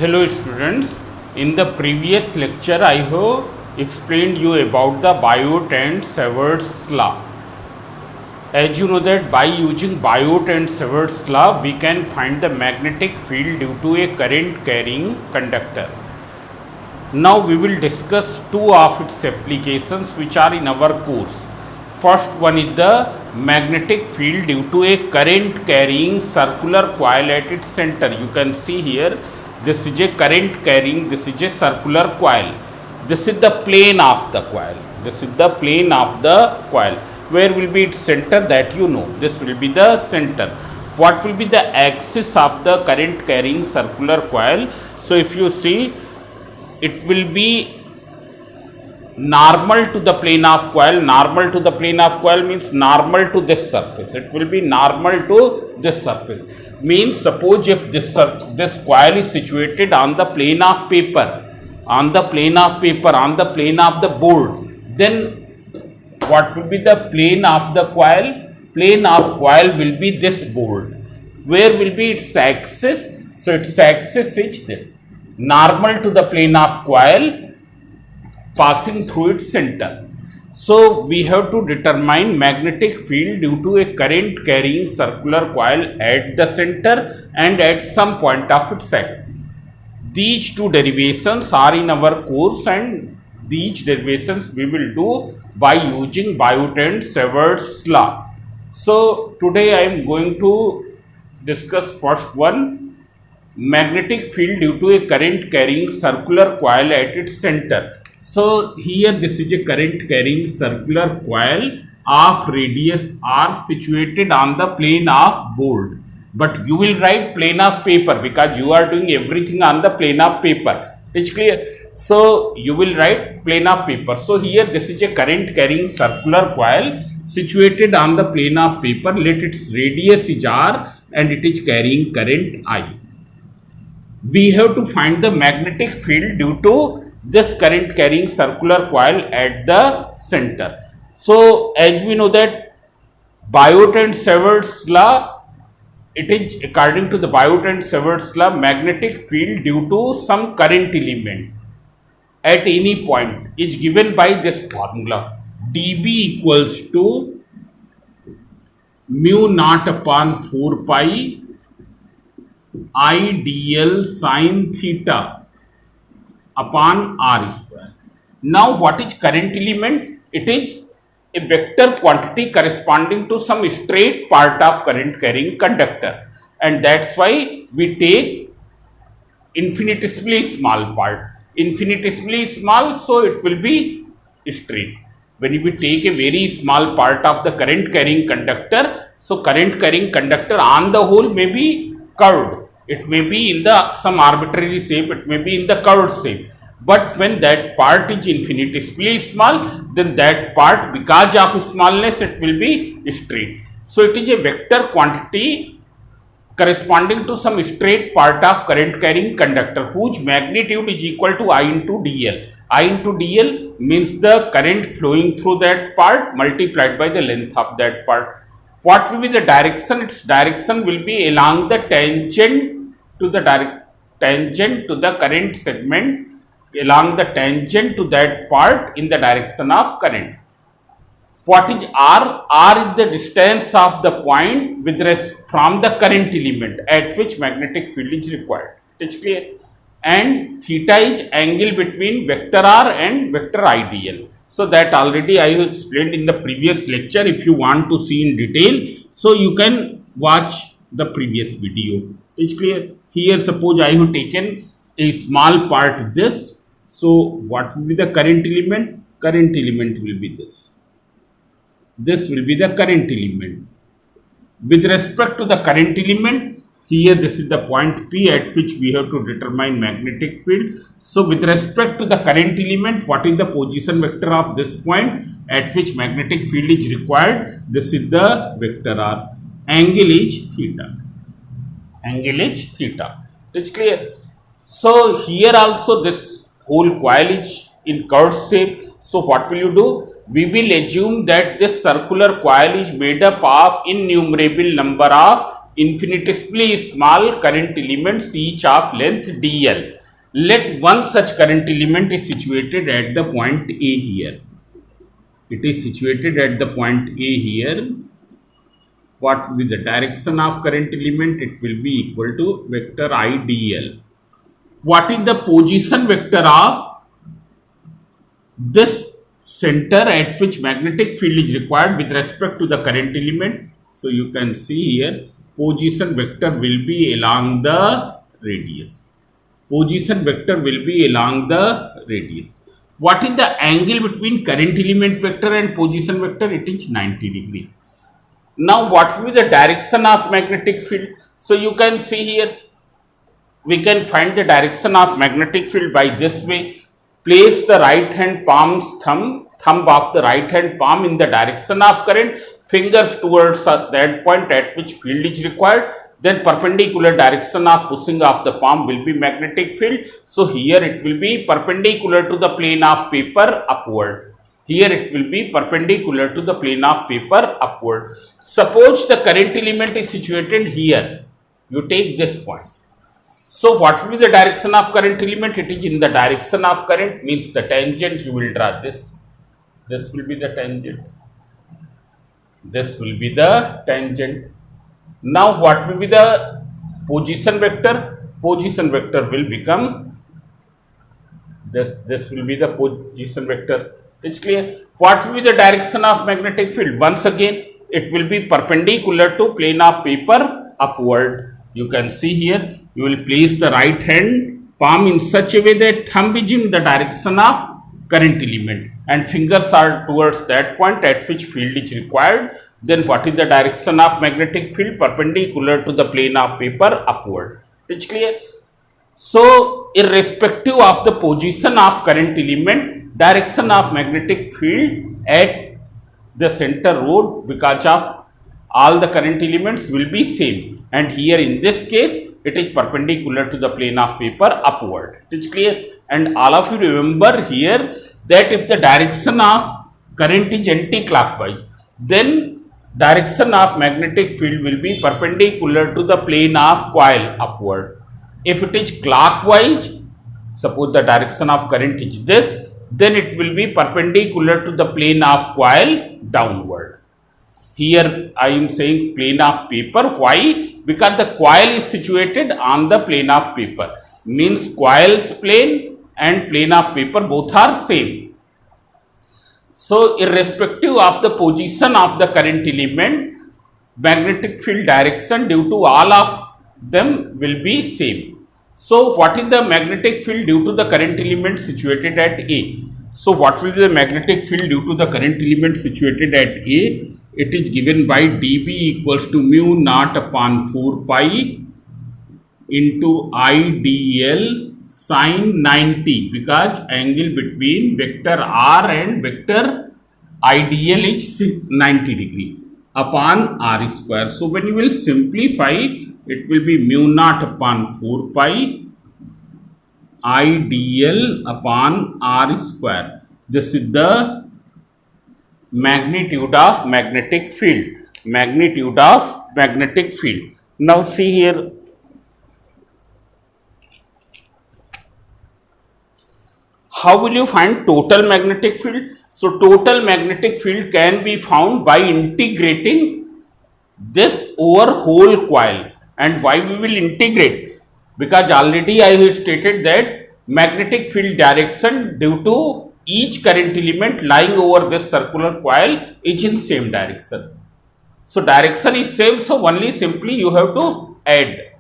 Hello students, in the previous lecture I have explained you about the Biot and Savart's law. As you know that by using Biot and Savart's law we can find the magnetic field due to a current carrying conductor. Now we will discuss two of its applications which are in our course. First one is the magnetic field due to a current carrying circular coil at its center. You can see here, this is a current carrying, this is a circular coil. This is the plane of the coil. This is the plane of the coil. Where will be its center, that you know. This will be the center. What will be the axis of the current carrying circular coil? So if you see, it will be normal to the plane of coil. Normal to the plane of coil means normal to this surface. It will be normal to this surface. Means suppose if this coil is situated on the plane of paper, on the plane of the board, then what will be the plane of the coil? Plane of coil will be this board. Where will be its axis? So its axis is this. Normal to the plane of coil passing through its center. So we have to determine magnetic field due to a current carrying circular coil at the center and at some point of its axis. These two derivations are in our course, and these derivations we will do by using Biot and Savart's law. So today I am going to discuss first one, magnetic field due to a current carrying circular coil at its center. So here this is a current carrying circular coil of radius r situated on the plane of board. But you will write plane of paper because you are doing everything on the plane of paper. It's clear? So you will write plane of paper. So here this is a current carrying circular coil situated on the plane of paper. Let its radius is r and it is carrying current I. We have to find the magnetic field due to this current carrying circular coil at the center. So as we know that Biot and Savart's law, it is according to the Biot and Savart's law, magnetic field due to some current element at any point is given by this formula. dB equals to mu naught upon 4 pi I dl sin theta upon r square. Now what is current element? It is a vector quantity corresponding to some straight part of current carrying conductor, and that's why we take infinitesimally small part. Infinitesimally small, so it will be straight. When we take a very small part of the current carrying conductor, so current carrying conductor on the whole may be curved. It may be in the some arbitrary shape, it may be in the curved shape. But when that part is infinitesimally small, then that part, because of smallness, it will be straight. So it is a vector quantity corresponding to some straight part of current carrying conductor whose magnitude is equal to I into dl. I into dl means the current flowing through that part multiplied by the length of that part. What will be the direction? Its direction will be along the tangent to the current segment, along the tangent to that part in the direction of current. What is r? R is the distance of the point with from the current element at which magnetic field is required. It's clear? And theta is angle between vector r and vector ideal. So that already I have explained in the previous lecture. If you want to see in detail, so you can watch the previous video. It's clear? Here suppose I have taken a small part this. So what will be the current element? Current element will be this. This will be the current element. With respect to the current element, here this is the point P at which we have to determine magnetic field. So with respect to the current element, what is the position vector of this point at which magnetic field is required? This is the vector r. Angle is theta. Angle is theta. It's clear? So here also this whole coil is in curved shape. So what will you do? We will assume that this circular coil is made up of innumerable number of infinitesimally small current elements each of length dl. Let one such current element is situated at the point A here. It is situated at the point A here. What will be the direction of current element? It will be equal to vector I dl. What is the position vector of this center at which magnetic field is required with respect to the current element? So you can see here, position vector will be along the radius. Position vector will be along the radius. What is the angle between current element vector and position vector? It is 90 degree. Now what will be the direction of magnetic field? So you can see here, we can find the direction of magnetic field by this way. Place the right hand palm's thumb of the right hand palm in the direction of current, fingers towards that point at which field is required. Then perpendicular direction of pushing of the palm will be magnetic field. So here it will be perpendicular to the plane of paper upward. Here it will be perpendicular to the plane of paper upward. Suppose the current element is situated here. You take this point. So what will be the direction of current element? It is in the direction of current, means the tangent you will draw this. This will be the tangent. This will be the tangent. Now what will be the position vector? Position vector will become this. This will be the position vector. It's clear. What will be the direction of magnetic field? Once again, it will be perpendicular to plane of paper upward. You can see here, you will place the right hand palm in such a way that thumb is in the direction of current element and fingers are towards that point at which field is required. Then what is the direction of magnetic field? Perpendicular to the plane of paper upward. It's clear. So irrespective of the position of current element, direction of magnetic field at the center road because of all the current elements will be same, and here in this case it is perpendicular to the plane of paper upward. It's clear. And all of you remember here that if the direction of current is anti-clockwise, then direction of magnetic field will be perpendicular to the plane of coil upward. If it is clockwise, suppose the direction of current is this, then it will be perpendicular to the plane of coil downward. Here I am saying plane of paper. Why? Because the coil is situated on the plane of paper. Means coil's plane and plane of paper both are same. So irrespective of the position of the current element, magnetic field direction due to all of them will be same. So what is the magnetic field due to the current element situated at A? So what will be the magnetic field due to the current element situated at A? It is given by dB equals to mu naught upon 4 pi into IDL sine 90, because angle between vector R and vector IDL is 90 degree upon R square. So when you will simplify, it will be mu naught upon 4 pi IDL upon R square. This is the magnitude of magnetic field. Magnitude of magnetic field. Now see here. How will you find total magnetic field? So total magnetic field can be found by integrating this over whole coil. And why we will integrate? Because already I have stated that magnetic field direction due to each current element lying over this circular coil is in same direction. So direction is same, so only simply you have to add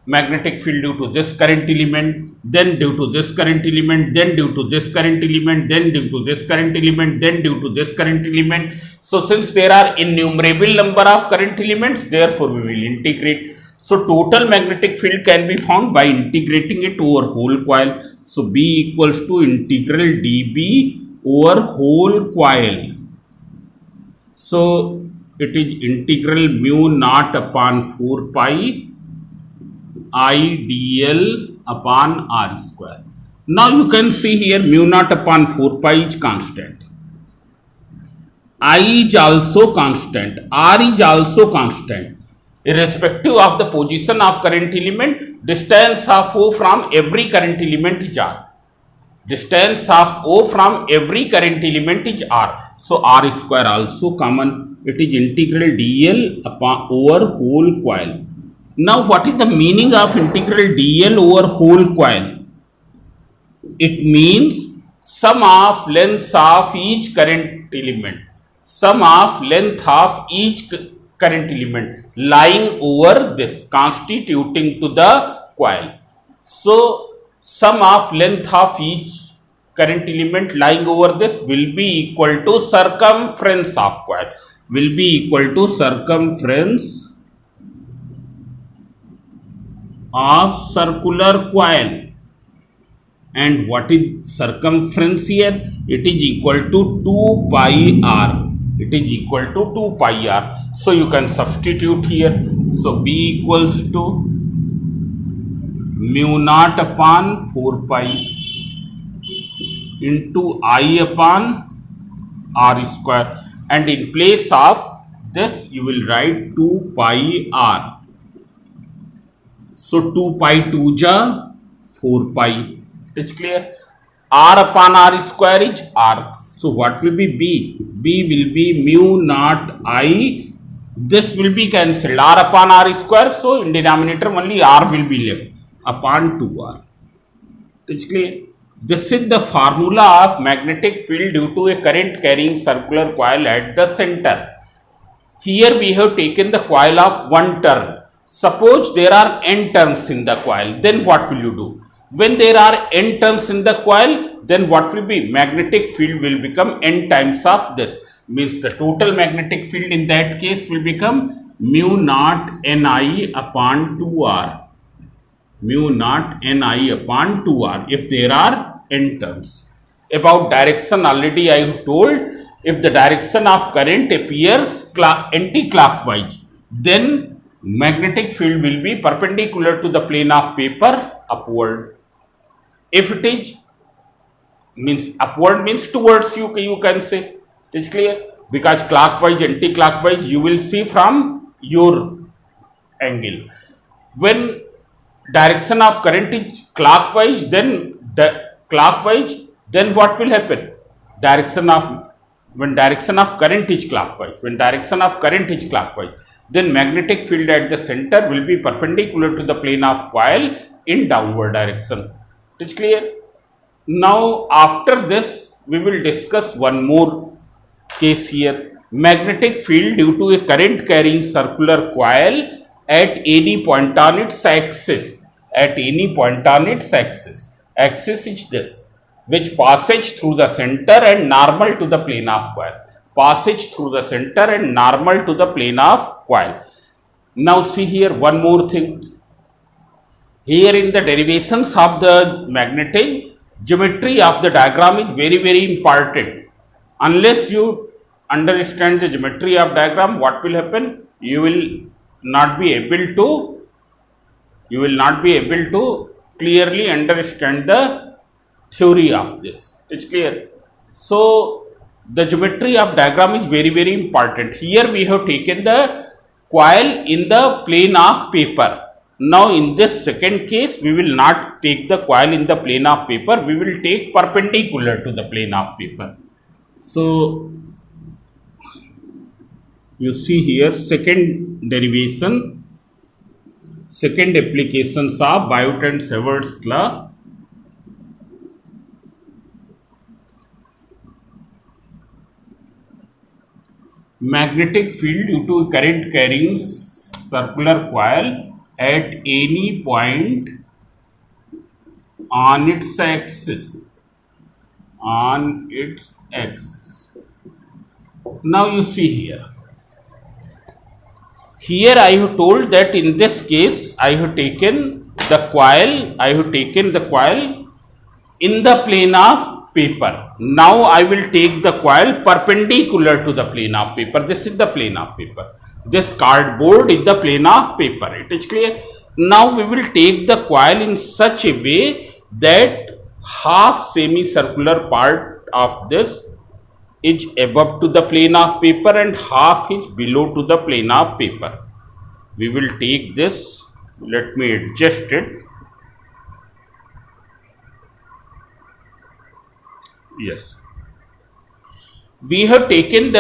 magnetic field due to this current element, then due to this current element, then due to this current element, then due to this current element, then due to this current element. So since there are innumerable number of current elements, therefore we will integrate. So total magnetic field can be found by integrating it over whole coil. So B equals to integral dB over whole coil. So it is integral mu naught upon 4 pi IDL upon R square. Now you can see here mu naught upon 4 pi is constant. I is also constant. R is also constant. Irrespective of the position of current element, distance of O from every current element is R. Distance of O from every current element is R. So R square also common. It is integral dl upon over whole coil. Now what is the meaning of integral dl over whole coil? It means sum of lengths of each current element. Sum of length of each current element lying over this constituting to the coil. So sum of length of each current element lying over this will be equal to circumference of coil, will be equal to circumference of circular coil. And what is circumference here? It is equal to 2 pi r. It is equal to 2 pi r. So you can substitute here. So B equals to mu naught upon 4 pi into I upon r square. And in place of this, you will write 2 pi r. So 2 pi 2 ja 4 pi. It's clear. R upon r square is r. So what will be B? B will be mu naught I. This will be cancelled. R upon r square. So in denominator only r will be left upon 2r. It's clear. This is the formula of magnetic field due to a current carrying circular coil at the center. Here we have taken the coil of one turn. Suppose there are n turns in the coil. Then what will you do? When there are n turns in the coil, then what will be? Magnetic field will become n times of this. Means the total magnetic field in that case will become mu naught Ni upon 2r. Mu naught Ni upon 2r if there are n turns. About direction already I have told. If the direction of current appears anti-clockwise, then magnetic field will be perpendicular to the plane of paper upward. If it is means upward means towards you can say. It's clear, because clockwise anti-clockwise you will see from your angle. When direction of current is clockwise, then what will happen? When direction of current is clockwise, then magnetic field at the center will be perpendicular to the plane of coil in downward direction. It's clear. Now after this we will discuss one more case here. Magnetic field due to a current carrying circular coil at any point on its axis. Axis is this, which passage through the center and normal to the plane of coil. Now see here one more thing. Here in the derivations of the magnetic, geometry of the diagram is very, very important. Unless you understand the geometry of diagram, what will happen? You will not be able to clearly understand the theory of this. It's clear. So the geometry of diagram is very, very important. Here we have taken the coil in the plane of paper. Now in this second case, we will not take the coil in the plane of paper, we will take perpendicular to the plane of paper. So you see here second derivation, second applications of Biot and Savart's law. Magnetic field due to current carrying circular coil at any point on its axis. Now you see here. Here I have told that in this case I have taken the coil in the plane of paper. Now I will take the coil perpendicular to the plane of paper. This is the plane of paper. This cardboard is the plane of paper. It is clear. Now we will take the coil in such a way that half semicircular part of this is above to the plane of paper and half is below to the plane of paper. we will take this, let me adjust it. Yes, we have taken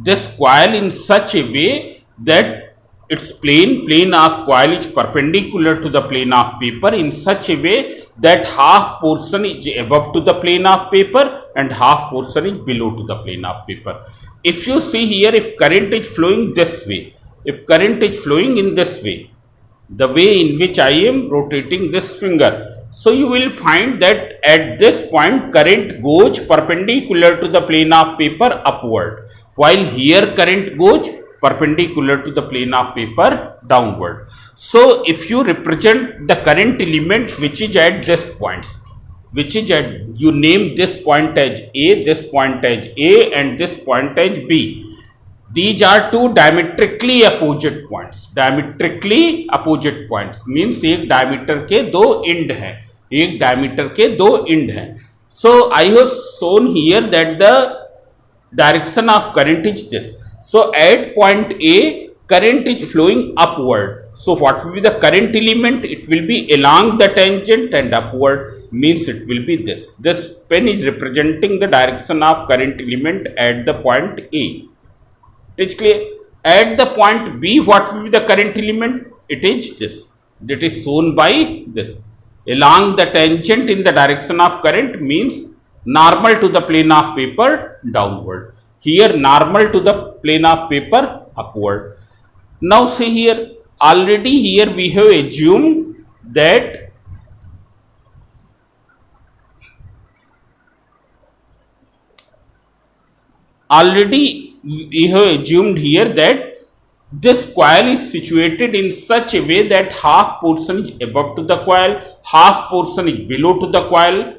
this coil in such a way that its plane of coil is perpendicular to the plane of paper in such a way that half portion is above to the plane of paper and half portion is below to the plane of paper. If you see here, if current is flowing this way, if current is flowing in this way, the way in which I am rotating this finger, so you will find that at this point current goes perpendicular to the plane of paper upward, while here current goes perpendicular to the plane of paper downward. So if you represent the current element which is at this point, which is at, you name this point as A, this point as A and this point as B. These are two diametrically opposite points. Diametrically opposite points means एक diameter के दो end हैं, एक diameter के दो end हैं. So I have shown here that the direction of current is this. So at point A, current is flowing upward. So what will be the current element? It will be along the tangent and upward, means it will be this. This pen is representing the direction of current element at the point A. It is clear? At the point B, what will be the current element? It is this. It is shown by this. Along the tangent in the direction of current means normal to the plane of paper downward. Here normal to the plane of paper upward. Now see here, already here we have assumed that this coil is situated in such a way that half portion is above to the coil, half portion is below to the coil,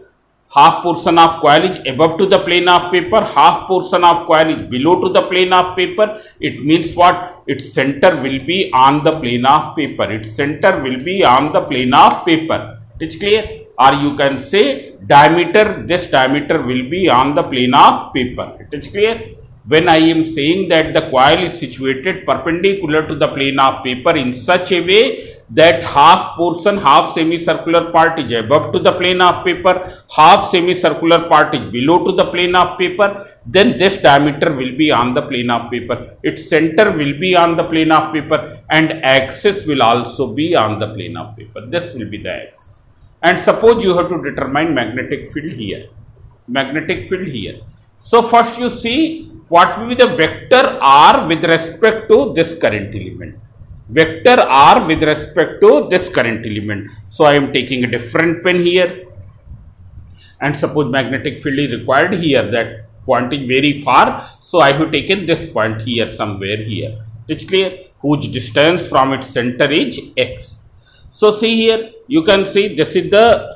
half portion of coil is above to the plane of paper, half portion of coil is below to the plane of paper. It means what? Its center will be on the plane of paper. Its center will be on the plane of paper. It is clear? Or you can say diameter, this diameter will be on the plane of paper. It is clear? When I am saying that the coil is situated perpendicular to the plane of paper in such a way that half portion, half semicircular part is above to the plane of paper, half semicircular part is below to the plane of paper, then this diameter will be on the plane of paper, its center will be on the plane of paper, and axis will also be on the plane of paper. This will be the axis. And suppose you have to determine magnetic field here. Magnetic field here. So first you see what will be the vector R with respect to this current element. Vector R with respect to this current element. So I am taking a different pen here. And suppose magnetic field is required here, that point is very far. So I have taken this point here, somewhere here. It's clear? Whose distance from its center is x. So see here, you can see this is the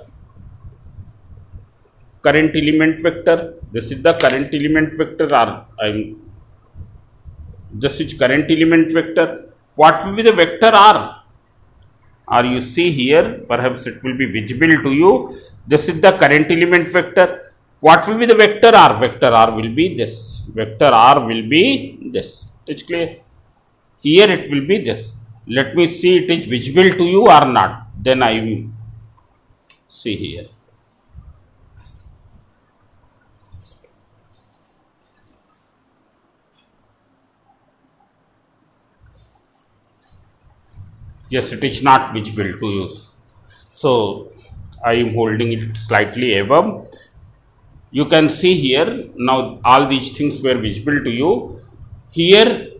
current element vector. This is the current element vector, or this is current element vector. What will be the vector R? Or you see here, perhaps it will be visible to you. This is the current element vector. What will be the vector R? Vector R will be this. Vector R will be this. It's clear? Here it will be this. Let me see it is visible to you or not. Then I will see here. Yes, it is not visible to you. So I am holding it slightly above. You can see here, now all these things were visible to you. Here,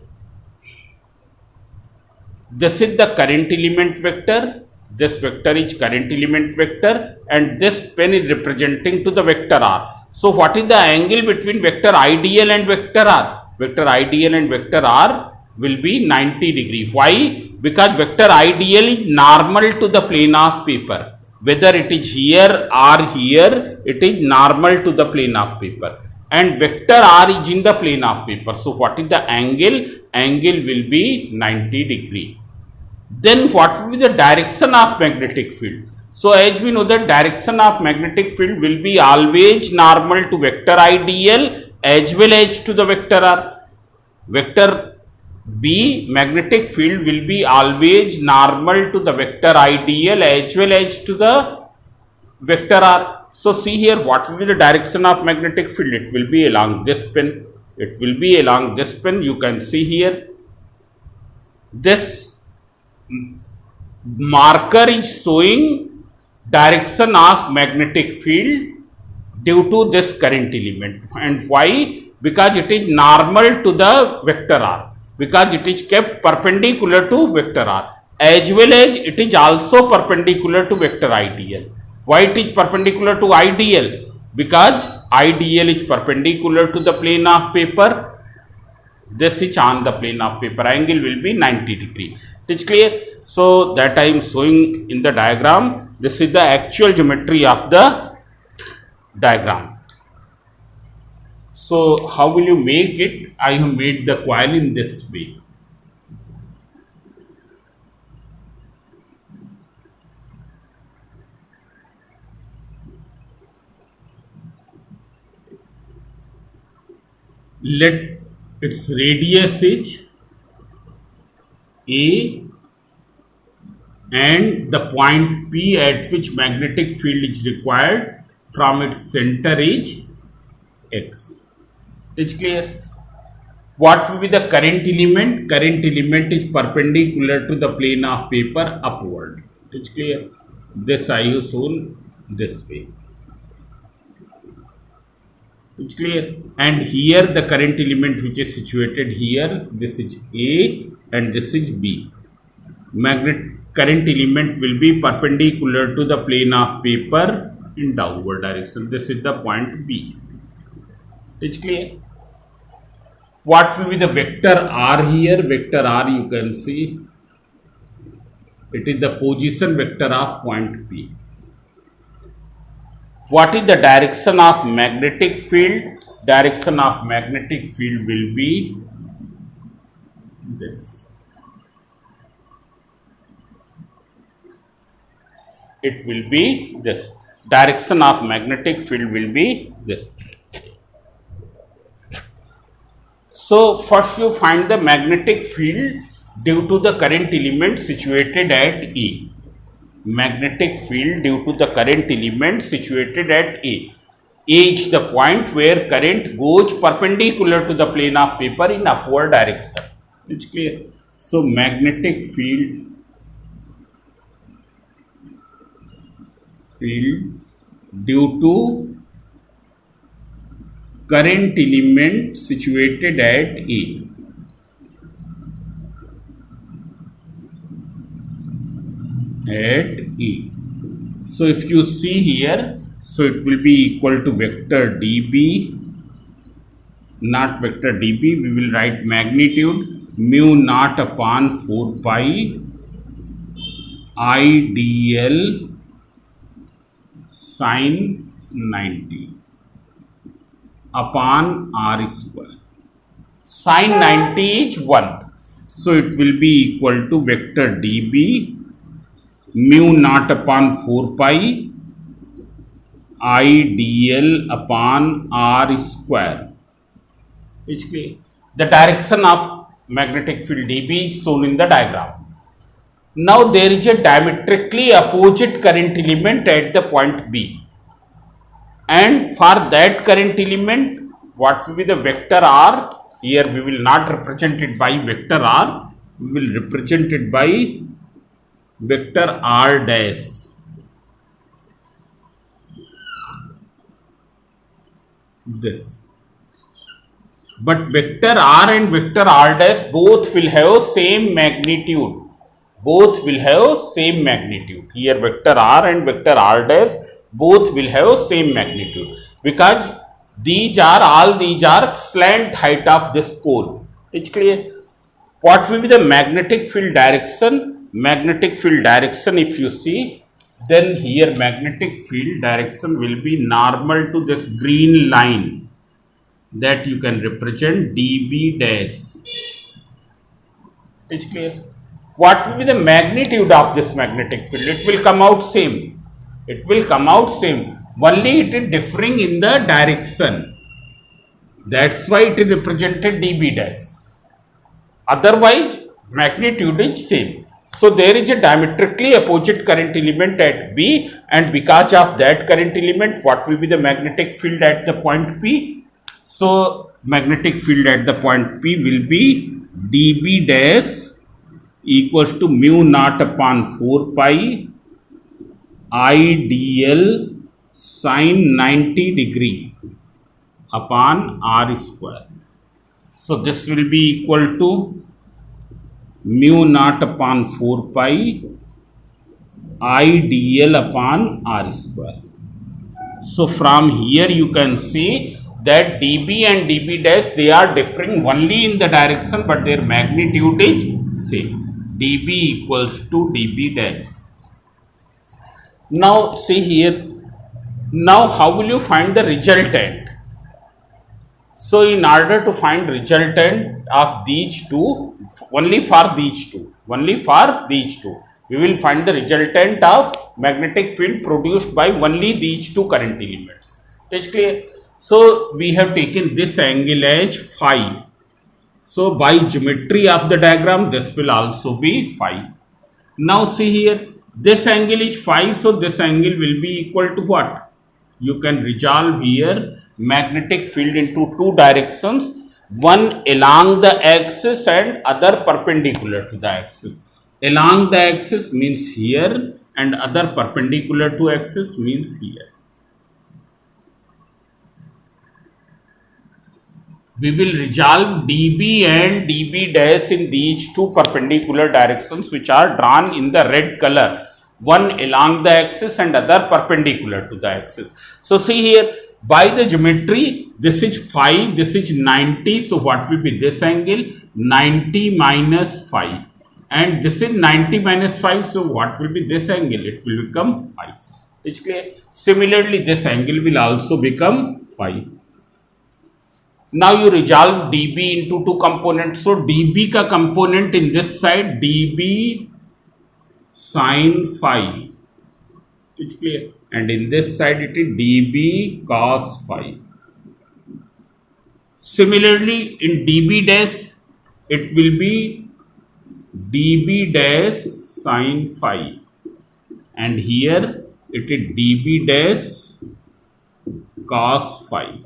this is the current element vector. This vector is current element vector, and this pen is representing to the vector R. So what is the angle between vector ideal and vector R? Vector ideal and vector R will be 90 degree. Why? Because vector ideal is normal to the plane of paper. Whether it is here or here, it is normal to the plane of paper. And vector R is in the plane of paper. So what is the angle? Angle will be 90 degree. Then what will be the direction of magnetic field? So as we know, the direction of magnetic field will be always normal to vector ideal as well as to the vector R. Vector B, magnetic field will be always normal to the vector ideal as well as to the vector R. So see here, what will be the direction of magnetic field? It will be along this pin. It will be along this pin. You can see here, this marker is showing direction of magnetic field due to this current element. And why? Because it is normal to the vector R, because it is kept perpendicular to vector R, as well as it is also perpendicular to vector ideal. Why it is perpendicular to ideal? Because ideal is perpendicular to the plane of paper. This is on the plane of paper. Angle will be 90 degree. It is clear? So that I am showing in the diagram. This is the actual geometry of the diagram. So how will you make it? I have made the coil in this way. Let its radius is A and the point P at which magnetic field is required from its center is X. It is clear? What will be the current element? Current element is perpendicular to the plane of paper upward. It is clear? This I have shown this way. It's clear. And here the current element which is situated here, this is A and this is B. Current element will be perpendicular to the plane of paper in downward direction. This is the point B. It's clear. What will be the vector R here? Vector R, you can see it is the position vector of point P. What is the direction of magnetic field? Direction of magnetic field will be this. It will be this. Direction of magnetic field will be this. So first you find the magnetic field due to the current element situated at A. Magnetic field due to the current element situated at A. A is the point where current goes perpendicular to the plane of paper in upward direction. It's clear. So magnetic field due to current element situated at A. At A. So if you see here, so it will be equal to vector dB, not vector dB, we will write magnitude mu naught upon 4 pi I dl sin 90 upon r square. Sin 90 is 1. So it will be equal to vector dB mu naught upon 4 pi I dl upon r square. It's clear. The direction of magnetic field dB is shown in the diagram. Now there is a diametrically opposite current element at the point B. And for that current element, what will be the vector R? Here we will not represent it by vector R. We will represent it by vector R dash. This. But vector R and vector R dash both will have same magnitude. Both will have same magnitude. Here vector R and vector R dash both will have same magnitude. Because all these are slant height of this cone. It's clear. What will be the magnetic field direction? Magnetic field direction, if you see, then here magnetic field direction will be normal to this green line that you can represent dB dash. It's clear. What will be the magnitude of this magnetic field? It will come out same. It will come out same. Only it is differing in the direction. That's why it is represented dB dash. Otherwise, magnitude is same. So there is a diametrically opposite current element at B, and because of that current element, what will be the magnetic field at the point P? So magnetic field at the point P will be dB dash equals to mu naught upon 4 pi I dl sine 90 degree upon r square. So this will be equal to mu naught upon 4 pi I dl upon r square. So from here you can see that dB and dB dash, they are differing only in the direction, but their magnitude is same. dB equals to dB dash. Now see here, now how will you find the resultant? So in order to find resultant of these two, only for these two, we will find the resultant of magnetic field produced by only these two current elements. That's clear? So we have taken this angle as phi. So by geometry of the diagram, this will also be phi. Now see here, this angle is phi, so this angle will be equal to what? You can resolve here magnetic field into two directions, one along the axis and other perpendicular to the axis. Along the axis means here, and other perpendicular to axis means here. We will resolve dB and dB dash in these two perpendicular directions which are drawn in the red color, one along the axis and other perpendicular to the axis. So see here, by the geometry, this is phi, this is 90, so what will be this angle? 90 minus phi, and this is 90 minus phi, so what will be this angle? It will become phi. It's clear? Similarly, this angle will also become phi. Now you resolve dB into two components. So dB ka component in this side, dB sin phi. It's clear? And in this side it is dB cos phi. Similarly, in dB dash, it will be dB dash sin phi. And here it is dB dash cos phi.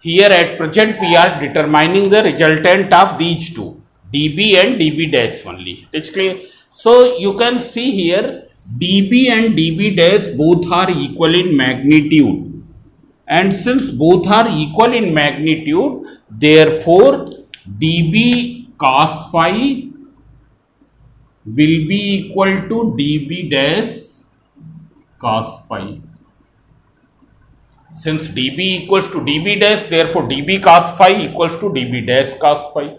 Here at present we are determining the resultant of these two, dB and dB dash only. That's clear? So you can see here dB and dB dash both are equal in magnitude, and since both are equal in magnitude, therefore dB cos phi will be equal to dB dash cos phi. Since dB equals to dB dash, therefore dB cos phi equals to dB dash cos phi.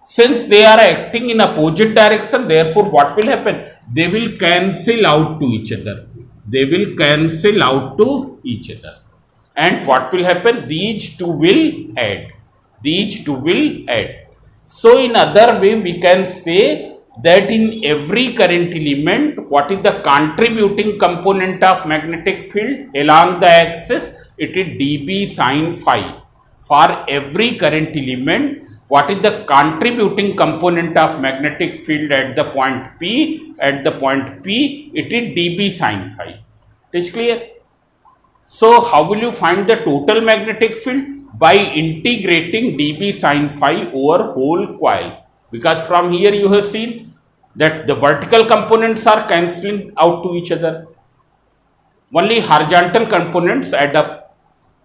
Since they are acting in opposite direction, therefore what will happen? They will cancel out to each other. They will cancel out to each other. And what will happen? These two will add. These two will add. So in other way, we can say that in every current element, what is the contributing component of magnetic field along the axis? It is dB sin phi. For every current element, what is the contributing component of magnetic field at the point P? At the point P, it is dB sin phi. It is clear? So how will you find the total magnetic field? By integrating dB sin phi over whole coil. Because from here you have seen that the vertical components are cancelling out to each other. Only horizontal components add up.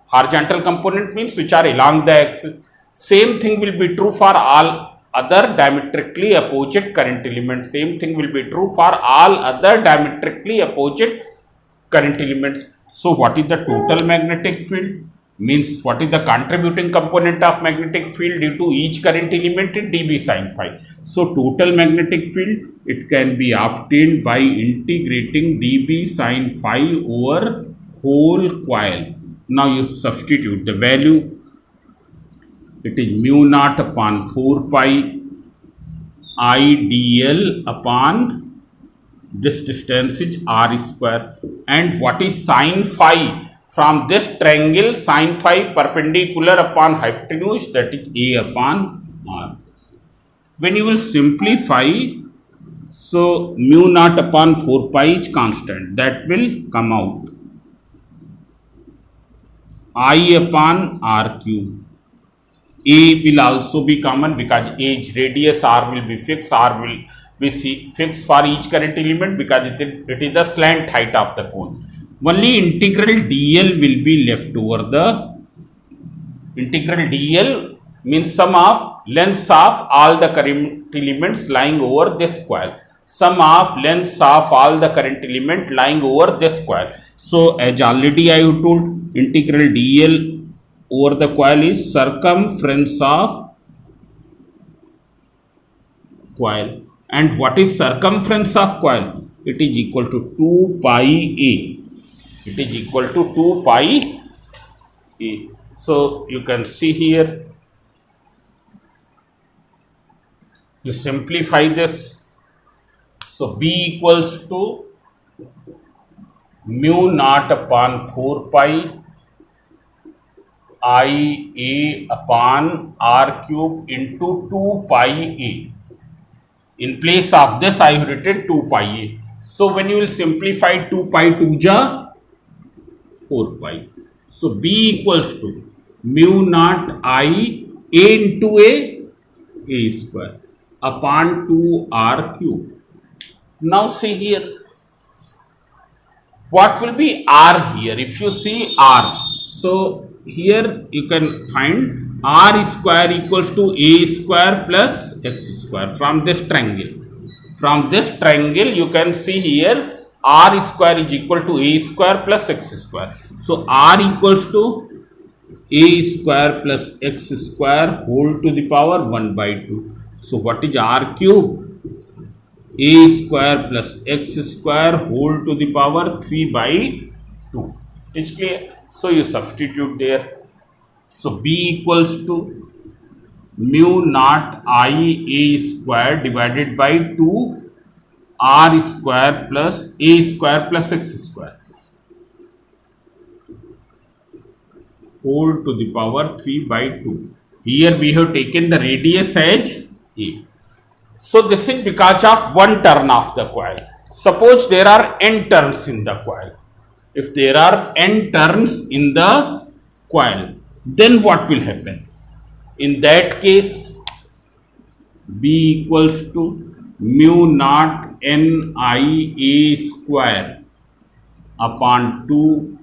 Horizontal component means which are along the axis. Same thing will be true for all other diametrically opposite current elements. Same thing will be true for all other diametrically opposite current elements. So what is the total magnetic field? Means what is the contributing component of magnetic field due to each current element in dB sin phi. So total magnetic field, it can be obtained by integrating dB sin phi over whole coil. Now you substitute the value. It is mu naught upon 4 pi I dl upon this distance is r square. And what is sin phi? From this triangle, sin phi perpendicular upon hypotenuse, that is a upon R. When you will simplify, so mu naught upon 4 pi is constant, that will come out I upon R cube. A will also be common because A is radius, R will be fixed, R will be fixed for each current element because it is the slant height of the cone. Only integral dl will be left over. The integral dl means sum of lengths of all the current elements lying over this coil. Sum of lengths of all the current element lying over this coil. So as already I have told, integral dl over the coil is circumference of coil. And what is circumference of coil? It is equal to 2 pi a. It is equal to 2 pi a. So you can see here, you simplify this. So B equals to mu naught upon 4 pi I a upon R cube into 2 pi a. In place of this I have written 2 pi a. So when you will simplify 2 pi 2 ja 4 pi. So B equals to mu naught I a into a square upon 2 R cube. Now see here, what will be R here? If you see R, so here you can find R square equals to a square plus x square from this triangle. From this triangle you can see here R square is equal to a square plus x square. So R equals to a square plus x square whole to the power 1 by 2. So what is R cube? A square plus x square whole to the power 3 by 2. It's clear? So you substitute there. So B equals to mu naught I a square divided by 2 R square plus a square plus x square whole to the power 3 by 2. Here we have taken the radius as a. So this is because of one turn of the coil. Suppose there are n turns in the coil. If there are n turns in the coil, then what will happen? In that case, B equals to mu naught n I a square upon 2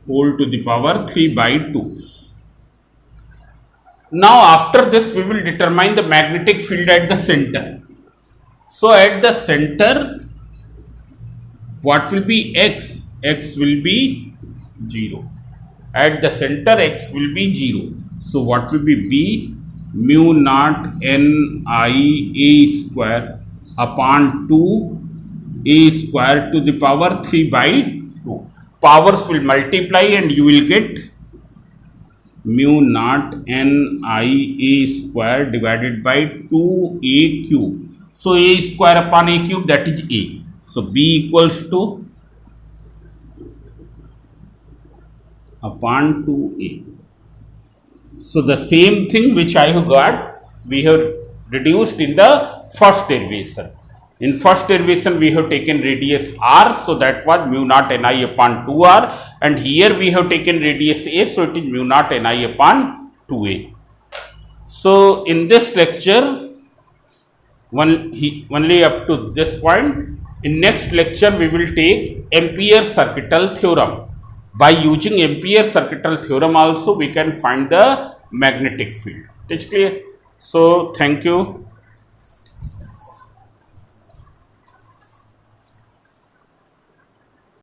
whole to the power 3 by 2. Now after this we will determine the magnetic field at the center. So at the center, what will be x? X will be 0. At the center x will be 0. So what will be B? Mu naught n I a square upon 2 a square to the power 3 by 2. Powers will multiply and you will get mu naught n I a square divided by 2a cube. So a square upon a cube, that is a. So B equals to upon 2a. So the same thing which I have got, we have reduced in the first derivation. In first derivation we have taken radius r, so that was mu naught ni upon 2r, and here we have taken radius a, so it is mu naught ni upon 2a. So in this lecture, only up to this point. In next lecture we will take Ampere circuital theorem. By using Ampere circuital theorem also we can find the magnetic field. It's clear? So thank you.